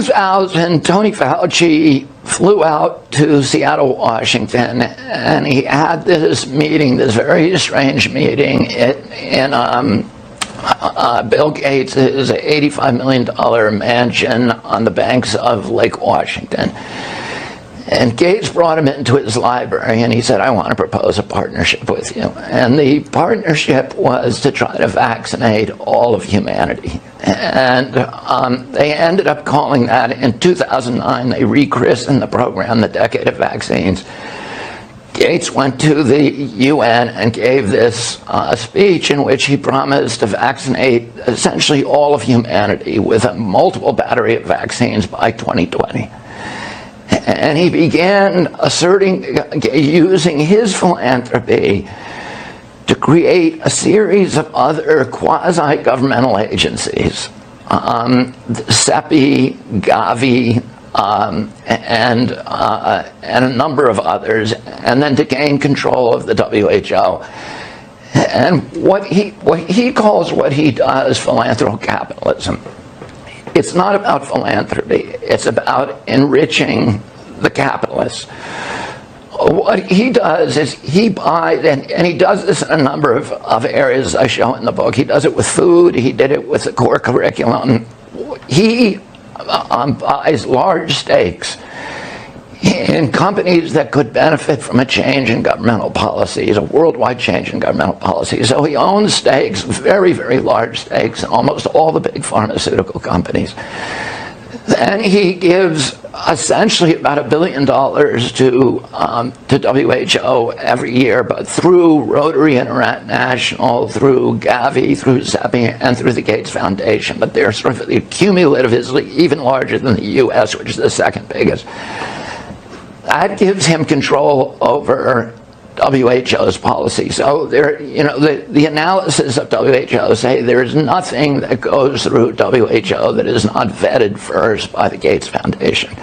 2000, Tony Fauci flew out to Seattle, Washington, and he had this meeting, this very strange meeting in Bill Gates' $85 million mansion on the banks of Lake Washington. And Gates brought him into his library, and he said, I want to propose a partnership with you. And the partnership was to try to vaccinate all of humanity. And they ended up calling that, in 2009, they rechristened the program the Decade of Vaccines. Gates went to the UN and gave this speech in which he promised to vaccinate essentially all of humanity with a multiple battery of vaccines by 2020. And he began using his philanthropy to create a series of other quasi-governmental agencies, CEPI, Gavi, and a number of others, and then to gain control of the WHO. And what he calls what he does philanthrocapitalism. It's not about philanthropy. It's about enriching the capitalists. What he does is he buys, and he does this in a number of areas I show in the book. He does it with food. He did it with the core curriculum. He buys large stakes in companies that could benefit from a change in governmental policies, a worldwide change in governmental policies. So he owns stakes, very, very large stakes, in almost all the big pharmaceutical companies. Then he gives essentially about $1 billion to WHO every year, but through Rotary International, through Gavi, through CEPI, and through the Gates Foundation. But they're sort of cumulative is even larger than the U.S., which is the second biggest. That gives him control over WHO's policy. So there, the analysis of WHO say there is nothing that goes through WHO that is not vetted first by the Gates Foundation.